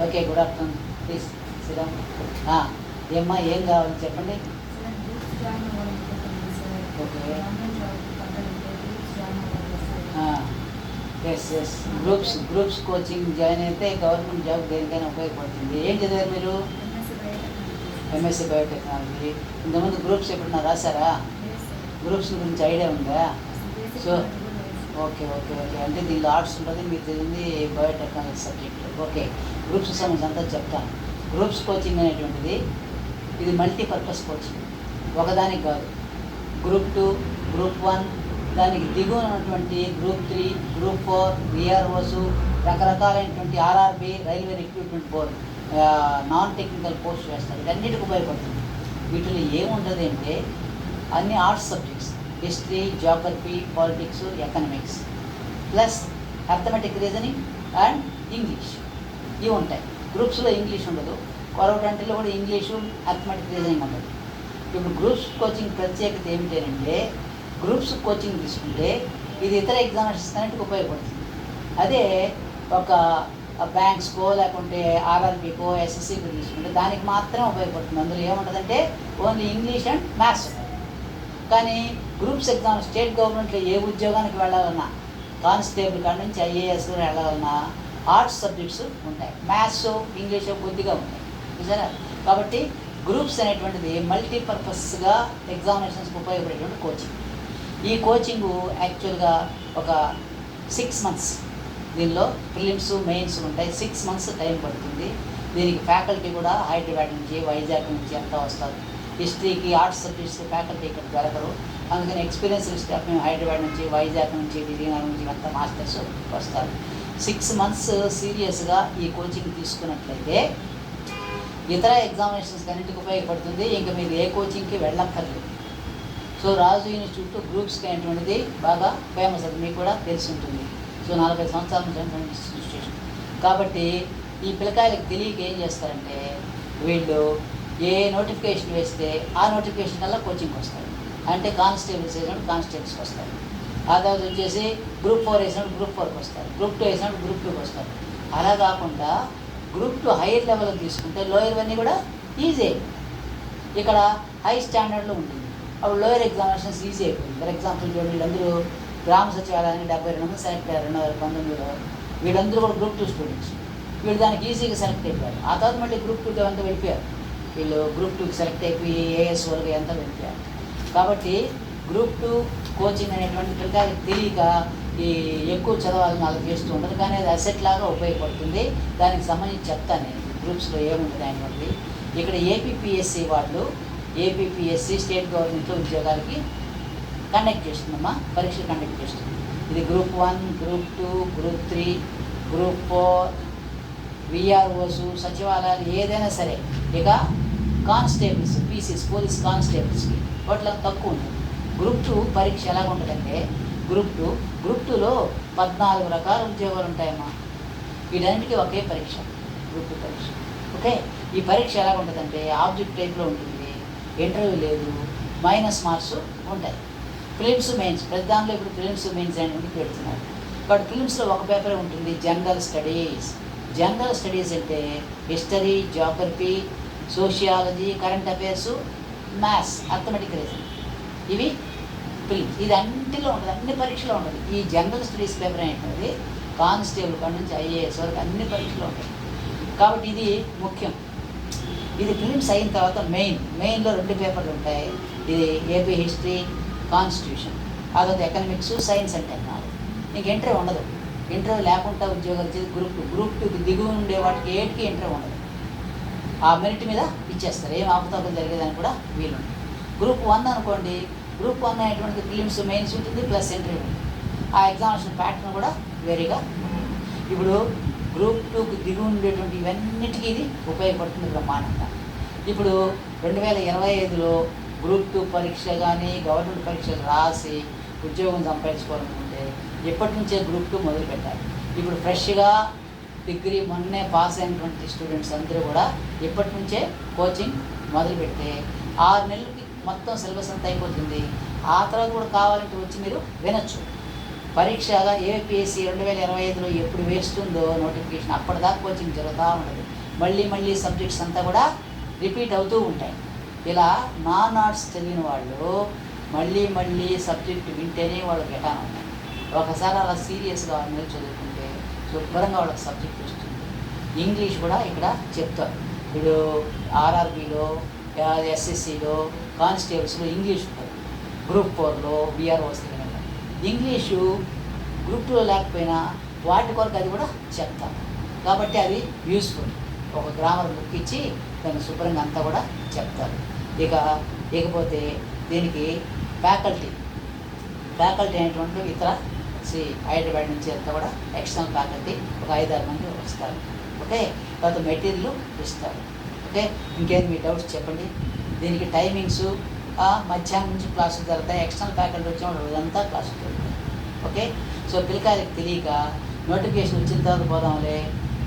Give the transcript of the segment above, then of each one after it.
Okay, good afternoon. Please sit down. ఏమ్మా, ఏం కావాలి చెప్పండి. Okay, yes groups coaching join అయితే గవర్నమెంట్ జాబ్ దేనికైనా ఉపయోగపడుతుంది. ఏం చదివారు మీరు? MSc biotechnology. ఇంతకుముందు గ్రూప్స్ ఎప్పుడన్నా రాశారా? గ్రూప్స్ గురించి ఐడియా ఉందా? సో ఓకే, అంటే దీనిలో ఆర్ట్స్ ఉంటుంది, మీరు చదివింది బయోటెక్నాలజీ సబ్జెక్ట్. ఓకే, గ్రూప్స్ సంబంధించి అంతా చెప్తాను. గ్రూప్స్ కోచింగ్ అనేటువంటిది ఇది మల్టీపర్పస్ కోచింగ్, ఒకదానికి కాదు. గ్రూప్ 2, గ్రూప్ 1, దానికి దిగువ ఉన్నటువంటి గ్రూప్ 3, గ్రూప్ 4, విఆర్ఓస్, రకరకాలైనటువంటి RRB, railway recruitment board, non technical post వేస్తారు. ఇవన్నిటికి ఉపయోగపడుతుంది. వీటిలో ఏముంటుంది అంటే అన్ని arts subjects, history, geography, politics, economics, plus arithmetic reasoning and English, ఇవి ఉంటాయి. గ్రూప్స్లో ఇంగ్లీష్ ఉండదు, కొరవటంటిలో కూడా ఇంగ్లీషు, అర్థమెటిక్ రీజనింగ్ ఉండదు. ఇప్పుడు గ్రూప్స్ కోచింగ్ ప్రత్యేకత ఏమిటంటే గ్రూప్స్ కోచింగ్ తీసుకుంటే ఇది ఇతర ఎగ్జామినేషన్స్ అన్నిటికి ఉపయోగపడుతుంది. అదే ఒక బ్యాంక్స్కో లేకుంటే ఆర్ఆర్బీకో ఎస్ఎస్సీకో తీసుకుంటే దానికి మాత్రమే ఉపయోగపడుతుంది. అందులో ఏముంటుందంటే ఓన్లీ ఇంగ్లీష్ అండ్ మ్యాథ్స్. కానీ గ్రూప్స్ ఎగ్జామ్ స్టేట్ గవర్నమెంట్లో ఏ ఉద్యోగానికి వెళ్ళాలన్నా, కానిస్టేబుల్ కాడ నుంచి ఐఏఎస్ వెళ్ళాలన్నా ఆర్ట్స్ సబ్జెక్ట్స్ ఉంటాయి, మ్యాథ్స్, ఇంగ్లీష్ కొద్దిగా ఉంటాయి, చూసారా. కాబట్టి గ్రూప్స్ అనేటువంటిది మల్టీపర్పస్గా ఎగ్జామినేషన్స్కి ఉపయోగపడేటువంటి కోచింగ్. ఈ కోచింగు యాక్చువల్గా ఒక 6 months, దీనిలో ప్రిలిమ్స్, మెయిన్స్ ఉంటాయి. 6 months టైం పడుతుంది. దీనికి ఫ్యాకల్టీ కూడా హైదరాబాద్ నుంచి, వైజాగ్ నుంచి అంతా వస్తారు. హిస్టరీకి, ఆర్ట్స్ సబ్జెక్ట్స్ ఫ్యాకల్టీ ఇక్కడ దొరకరు. అందుకని ఎక్స్పీరియన్స్డ్ స్టాఫ్ మేము హైదరాబాద్ నుంచి, వైజాగ్ నుంచి, విజయనగరం నుంచి అంతా మాస్టర్స్ వస్తారు. 6 months సీరియస్గా ఈ కోచింగ్ తీసుకున్నట్లయితే ఇతర ఎగ్జామినేషన్స్ అన్నింటికి ఉపయోగపడుతుంది. ఇంకా మీరు ఏ కోచింగ్కి వెళ్ళక్కర్లేదు. సో రాజు ఇన్స్టిట్యూట్ గ్రూప్స్కి అనేటువంటిది బాగా ఫేమస్, అది మీకు కూడా తెలిసి ఉంటుంది. సో 45 సంవత్సరాల నుంచి ఇన్స్టిట్యూషన్ కాబట్టి ఈ పిల్లకాయలకు తెలియక ఏం చేస్తారంటే వీళ్ళు ఏ నోటిఫికేషన్ వేస్తే ఆ నోటిఫికేషన్ కల్లా కోచింగ్కి వస్తారు. అంటే కానిస్టేబుల్స్ వేసినప్పుడు కానిస్టేబుల్స్కి వస్తారు, ఆ తర్వాత వచ్చేసి గ్రూప్ 4 వేసినప్పుడు గ్రూప్ 4కి వస్తారు, గ్రూప్ 2 వేసినప్పుడు గ్రూప్ 2కి వస్తారు. అలా కాకుండా గ్రూప్ 2 హైయర్ లెవెల్కి తీసుకుంటే లోయర్ అన్నీ కూడా ఈజీ. ఇక్కడ హై స్టాండర్డ్లో ఉంటుంది, అప్పుడు లోయర్ ఎగ్జామినేషన్స్ ఈజీ అయిపోయింది. ఫర్ ఎగ్జాంపుల్ చూడండి, వీళ్ళందరూ గ్రామ సచివాలయానికి 72 మంది సెలెక్ట్ అయ్యారు 2019లో. వీళ్ళందరూ కూడా గ్రూప్ 2 స్టూడెంట్స్. వీళ్ళు దానికి ఈజీగా సెలెక్ట్ అయిపోయారు. ఆ తర్వాత మళ్ళీ గ్రూప్ 2 అంతా వెళ్ళిపోయారు. వీళ్ళు గ్రూప్ 2కి సెలెక్ట్ అయిపోయి ఏఎస్ వాళ్ళకి అంతా వెళ్ళిపోయారు. కాబట్టి గ్రూప్ 2 కోచింగ్ అనేటువంటి పిల్లకాయలకు తెలియక ఈ ఎక్కువ చదవాలని వాళ్ళకి చేస్తూ ఉంటారు. కానీ అది అసెట్ లాగా ఉపయోగపడుతుంది. దానికి సంబంధించి చెప్తాను నేను గ్రూప్స్లో ఏముంటుంది అనేటువంటిది. ఇక్కడ ఏపీపీఎస్సీ వాళ్ళు, ఏపీపీఎస్సీ స్టేట్ గవర్నమెంట్లో ఉద్యోగాలకి కండక్ట్ చేస్తుందమ్మా, పరీక్షలు కండక్ట్ చేస్తుంది. ఇది group 1, group 2, group 3, group 4, VROs, సచివాలయాలు ఏదైనా సరే. ఇక కానిస్టేబుల్స్, పీసీస్, పోలీస్ కానిస్టేబుల్స్కి వాటిలో తక్కువ ఉంటుంది. గ్రూప్ 2 పరీక్ష ఎలాగ ఉంటుందంటే గ్రూప్ 2లో 14 రకాల ఉద్యోగాలు ఉంటాయమ్మా. వీటన్నిటికీ ఒకే పరీక్ష, గ్రూప్ 2 పరీక్ష. ఓకే, ఈ పరీక్ష ఎలాగ ఉంటుందంటే ఆబ్జెక్ట్ టైప్లో ఉంటుంది, ఇంటర్వ్యూ లేదు, మైనస్ మార్క్స్ ఉంటాయి. ప్రిలిమ్స్, మెయిన్స్, ప్రతి దానిలో ఇప్పుడు ప్రిలిమ్స్, మెయిన్స్ అనేవి పెడుతున్నారు. బట్ ప్రిలిమ్స్లో ఒక పేపరే ఉంటుంది, జనరల్ స్టడీస్. జనరల్ స్టడీస్ అంటే history, geography, sociology, current affairs, maths, arithmetic reasoning, ఇవి ప్రిలిమ్స్. ఇది అన్నింటిలో ఉంటుంది, అన్ని పరీక్షలో ఉంటుంది. ఈ జనరల్ స్టడీస్ పేపర్ అనేటువంటిది కానిస్టేబుల్ కాడ నుంచి ఐఏఎస్ వరకు అన్ని పరీక్షలో ఉంటుంది. కాబట్టి ఇది ముఖ్యం. ఇది ప్రిలిమ్స్ అయిన తర్వాత మెయిన్లో 2 పేపర్లు ఉంటాయి. ఇది ఏపీ హిస్టరీ, కాన్స్టిట్యూషన్, ఆ తర్వాత ఎకనామిక్స్, సైన్స్ అండ్ టెక్నాలజీ. నీకు ఇంటర్వ్యూ ఉండదు. ఇంటర్వ్యూ లేకుండా ఉద్యోగాలు వచ్చేది గ్రూప్ 2కి దిగువ ఉండే వాటికి ఏటికి ఇంటర్వ్యూ ఉండదు. ఆ మెరిట్ మీద ఇచ్చేస్తారు, ఏం అవతవకలు జరిగేదాన్ని కూడా వీలుంది. గ్రూప్ 1 అనుకోండి, గ్రూప్ 1 అనేటువంటి ప్రిలిమ్స్, మెయిన్స్ ఉంటుంది, ప్లస్ ఇంటర్వ్యూ ఉంటుంది. ఆ ఎగ్జామినేషన్ ప్యాటర్న్ కూడా వేరేగా ఉంటుంది. ఇప్పుడు గ్రూప్ 2కి దిగు ఉండేటువంటి ఇవన్నిటికీ ఇది ఉపయోగపడుతుంది బ్రహ్మాండంగా. ఇప్పుడు 2025లో గ్రూప్ 2 పరీక్ష కానీ గవర్నమెంట్ పరీక్షలు రాసి ఉద్యోగం సంపాదించుకోవాలనుకుంటే ఎప్పటి నుంచే గ్రూప్ 2 మొదలు పెట్టాలి. ఇప్పుడు ఫ్రెష్గా డిగ్రీ మొన్నే పాస్ అయినటువంటి స్టూడెంట్స్ అందరూ కూడా ఇప్పటి నుంచే కోచింగ్ మొదలు పెడితే 6 నెలలకి మొత్తం సిలబస్ అంతా అయిపోతుంది. ఆ తర్వాత కూడా కావాలంటే వచ్చి మీరు వినొచ్చు. పరీక్షగా ఏపీఎస్సీ 2025లో ఎప్పుడు వేస్తుందో నోటిఫికేషన్ అప్పటిదాకా కోచింగ్ జరుగుతూ ఉండదు. మళ్ళీ సబ్జెక్ట్స్ అంతా కూడా రిపీట్ అవుతూ ఉంటాయి. ఇలా నాన్ ఆర్ట్స్ చదివిన వాళ్ళు మళ్ళీ సబ్జెక్ట్ వింటేనే వాళ్ళకి గెటాన్ ఉంటాయి. ఒకసారి అలా సీరియస్గా మీరు చదువుకుంటే శుభ్రంగా వాళ్ళకి సబ్జెక్ట్ వస్తుంది. ఇంగ్లీష్ కూడా ఇక్కడ చెప్తారు. ఇప్పుడు ఆర్ఆర్బీలో, ఎస్ఎస్సిలో, కానిస్టేబుల్స్లో ఇంగ్లీష్ ఉంటుంది. గ్రూప్ 4లో విఆర్ఓస్ ఇంగ్లీషు గ్రూప్ 2లో లేకపోయినా వాటి కొరకు అది కూడా చెప్తారు. కాబట్టి అది యూస్ఫుల్. ఒక గ్రామర్ బుక్ ఇచ్చి దాన్ని శుభ్రంగా అంతా కూడా చెప్తారు. ఇకపోతే దీనికి ఫ్యాకల్టీ అనేటువంటి ఇతర హైదరాబాద్ నుంచి అంతా కూడా ఎక్స్టర్నల్ ఫ్యాకల్టీ ఒక 5-6 మంది వస్తారు. ఓకే, తర్వాత మెటీరియల్ ఇస్తారు. ఓకే, ఇంకేం మీ డౌట్స్ చెప్పండి. దీనికి టైమింగ్స్ మధ్యాహ్నం నుంచి క్లాసులు జరుగుతాయి. ఎక్స్టర్నల్ ఫ్యాకల్టీ వచ్చిన రోజంతా క్లాసులు జరుగుతాయి. ఓకే, సో పిల్లకాయలకు తెలియక నోటిఫికేషన్ వచ్చిన తర్వాత పోదాంలే,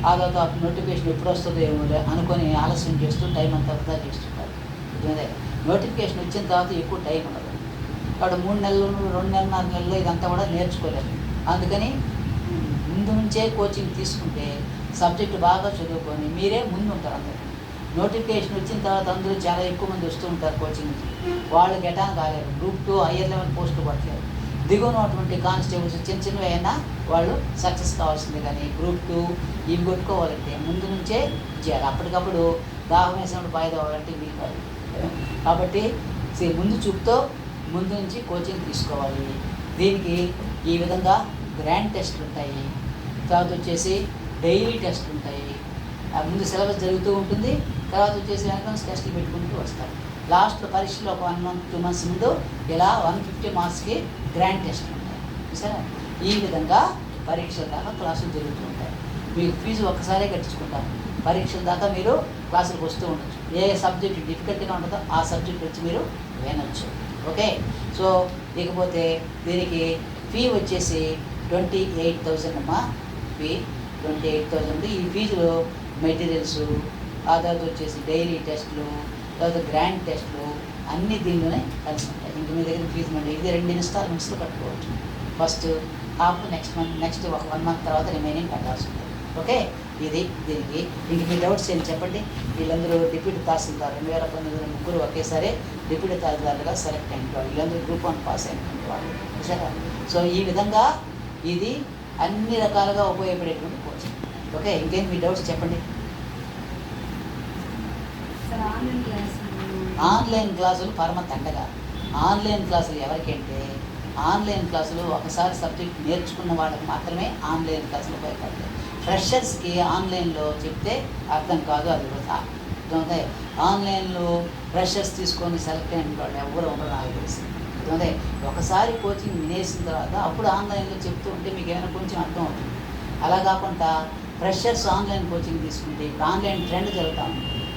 ఆ తర్వాత నోటిఫికేషన్ ఎప్పుడు వస్తుందో ఏమోలే అనుకొని ఆలస్యం చేస్తూ టైం అంతా వృధా చేస్తుంటారు. ఇదే నోటిఫికేషన్ వచ్చిన తర్వాత ఎక్కువ టైం ఉండదు. కాబట్టి 3 నెలలు 2 నెలలు 4 నెలలు ఇదంతా కూడా నేర్చుకోలేదు. అందుకని ముందు నుంచే కోచింగ్ తీసుకుంటే సబ్జెక్టు బాగా చదువుకొని మీరే ముందు ఉంటారు. అందరూ నోటిఫికేషన్ వచ్చిన తర్వాత అందరూ చాలా ఎక్కువ మంది వస్తూ ఉంటారు కోచింగ్కి. వాళ్ళు గెటాన్ కాలేరు. గ్రూప్ 2 హయ్యర్ లెవెల్ పోస్టులు పట్టలేరు. దిగునటువంటి కానిస్టేబుల్స్ చిన్నవి అయినా వాళ్ళు సక్సెస్ కావాల్సిందే. కానీ గ్రూప్ 2 ఇవి కొట్టుకోవాలంటే ముందు నుంచే చేయాలి. అప్పటికప్పుడు దాహం వేసినప్పుడు బాయిదా అవ్వాలంటే వీలు కాదు. కాబట్టి ముందు చూపుతో ముందు నుంచి కోచింగ్ తీసుకోవాలి. దీనికి ఈ విధంగా గ్రాండ్ టెస్ట్లు ఉంటాయి. తర్వాత వచ్చేసి డైలీ టెస్ట్లు ఉంటాయి. ముందు సిలబస్ జరుగుతూ ఉంటుంది. తర్వాత వచ్చేసి ఎంట్రన్స్ టెస్ట్లు పెట్టుకుంటూ వస్తారు. లాస్ట్లో పరీక్షలో ఒక 1 month 2 months ముందు ఇలా 150 మార్క్స్కి గ్రాండ్ టెస్ట్లు ఉంటాయి. సరే, ఈ విధంగా పరీక్షల దాకా క్లాసులు జరుగుతూ ఉంటాయి. మీకు ఫీజు ఒక్కసారే కట్టించుకుంటారు. పరీక్షల దాకా మీరు క్లాసులకు వస్తూ ఉండొచ్చు. ఏ సబ్జెక్ట్ డిఫికల్ట్గా ఉంటుందో ఆ సబ్జెక్ట్ వచ్చి మీరు వినొచ్చు. ఓకే, సో ఇకపోతే దీనికి ఫీ వచ్చేసి 28,000 అమ్మా. ఫీ 28,000. ఈ ఫీజులో మెటీరియల్స్, ఆ తర్వాత వచ్చేసి డైలీ టెస్ట్లు, తర్వాత గ్రాండ్ టెస్ట్లు అన్నీ దీనిలోనే కలిసి ఉంటాయి. ఇంక మీ దగ్గర ఫీజు మళ్ళీ ఇది 2 ఇన్స్టాల్మెంట్స్లో కట్టుకోవచ్చు. ఫస్ట్ హాఫ్ నెక్స్ట్ ఒక 1 month తర్వాత రిమైనింగ్ కట్టాల్సి ఉంటుంది. ఓకే, ఇది దీనికి. ఇంక మీ డౌట్స్ ఏంటి చెప్పండి. వీళ్ళందరూ డిప్యూటీ తహసీల్దార్ 2019 ముగ్గురు ఒకేసారి డిప్యూటీ తహసీల్దార్గా సెలెక్ట్ అయిన వాళ్ళు. వీళ్ళందరూ గ్రూప్ 1 పాస్ అయినటువంటి వాళ్ళు. సరే, సో ఈ విధంగా ఇది అన్ని రకాలుగా ఉపయోగపడేటువంటి కోచింగ్. ఓకే, ఇంకేం మీ డౌట్స్ చెప్పండి. ఆన్లైన్ క్లాసులు పరమ తండగా. ఆన్లైన్ క్లాసులు ఎవరికంటే ఆన్లైన్ క్లాసులు ఒకసారి సబ్జెక్ట్ నేర్చుకున్న వాళ్ళకి మాత్రమే ఆన్లైన్ క్లాసులు ఉపయోగపడతాయి. ఫ్రెషర్స్కి ఆన్లైన్లో చెప్తే అర్థం కాదు, అది వృధా. అర్థమవుతాయి. ఆన్లైన్లో ఫ్రెషర్స్ తీసుకొని సెలెక్ట్ అయిన వాళ్ళు ఎవరు ఉండరు నాకు తెలిసి. అర్థమవుతాయి. ఒకసారి కోచింగ్ వినేసిన తర్వాత అప్పుడు ఆన్లైన్లో చెప్తూ ఉంటే మీకు ఏమైనా కొంచెం అర్థం అవుతుంది. అలా కాకుండా ఫ్రెషర్స్ ఆన్లైన్ కోచింగ్ తీసుకుంటే ఇప్పుడు ఆన్లైన్ ట్రెండ్ జరుగుతాం.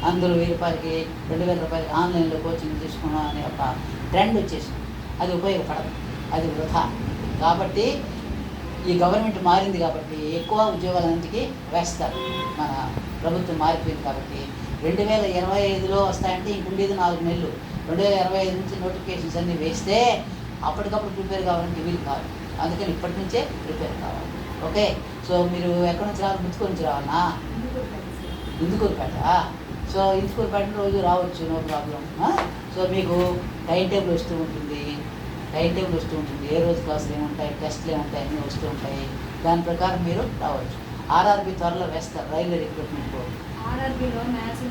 అందరూ 1000 రూపాయలకి 2000 రూపాయలకి ఆన్లైన్లో కోచింగ్ తీసుకున్నాం అనే ఒక ట్రెండ్ వచ్చేసింది. అది ఉపయోగపడదు, అది వృధా. కాబట్టి ఈ గవర్నమెంట్ మారింది కాబట్టి ఎక్కువ ఉద్యోగాలన్నింటికి వేస్తారు. మన ప్రభుత్వం మారిపోయింది కాబట్టి 2025లో వస్తాయంటే ఇంకుండేది 4 నెలలు. 2025 నుంచి నోటిఫికేషన్స్ అన్నీ వేస్తే అప్పటికప్పుడు ప్రిపేర్ కావాలంటే వీలు కాదు. అందుకని ఇప్పటి నుంచే ప్రిపేర్ కావాలి. ఓకే, సో మీరు ఎక్కడి నుంచి రావాలి? ముత్తుకూరు నుంచి రావాలన్నా? ఇందుకూరుపేట. సో ఇందుకూరుపేట రోజు రావచ్చు, నో ప్రాబ్లం. సో మీకు టైం టేబుల్ వస్తూ ఉంటుంది. ఏ రోజు క్లాసులు ఏముంటాయి, టెస్ట్లు ఏముంటాయి, అన్నీ వస్తూ ఉంటాయి. దాని ప్రకారం మీరు రావచ్చు. ఆర్ఆర్బీ త్వరలో వేస్తారు, రైల్వే రిక్రూట్మెంట్ బోర్డు. మ్యాథ్స్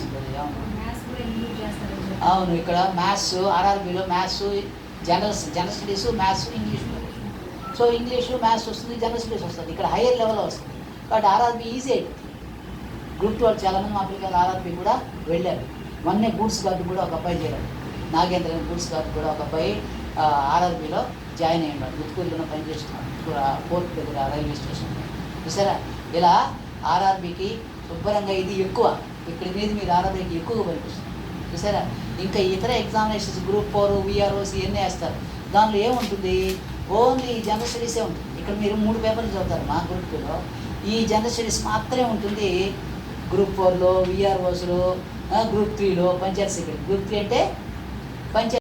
ఉంటుంది. అవును, ఇక్కడ మ్యాథ్స్, ఆర్ఆర్బీలో maths, general studies, maths, English. So English maths వస్తుంది, జనరల్ స్టడీస్ వస్తుంది. ఇక్కడ హైయర్ లెవెల్లో వస్తుంది. కాబట్టి ఆర్ఆర్బీ ఈజీ అయిపోతుంది. గ్రూప్ 2 చాలామంది మా పిల్లలు ఆర్ఆర్బీ కూడా వెళ్ళారు. మొన్నే గూడ్స్ గార్డు కూడా ఒక అబ్బాయి చేరాడు. నాగేంద్ర గూడ్స్ గార్డు కూడా ఒక అబ్బాయి ఆర్ఆర్బీలో జాయిన్ అయ్యి ఉన్నాడు. ముత్తుకూరులో పనిచేస్తున్నాడు, పోర్ట్ దగ్గర రైల్వే స్టేషన్. చూసారా, ఇలా ఆర్ఆర్బీకి శుభ్రంగా ఇది ఎక్కువ. ఇక్కడ మీద మీరు ఆర్ఆర్బీకి ఎక్కువగా పనిపిస్తుంది. చూసారా, ఇంకా ఇతర ఎగ్జామినేషన్స్ గ్రూప్ 4 విఆర్ఓస్ ఇవన్నీ వేస్తారు. దానిలో ఏముంటుంది? ఓన్లీ జనరల్ స్టడీసే ఉంటుంది. ఇక్కడ మీరు 3 పేపర్లు చదువుతారు. మా గ్రూప్ 2లో ఈ జనరల్ స్టడీస్ మాత్రమే ఉంటుంది. గ్రూప్ 4లో, విఆర్ఓస్లో, గ్రూప్ 3లో పంచాయత్ సెక్రటరీ. గ్రూప్ 3 అంటే పంచాయత్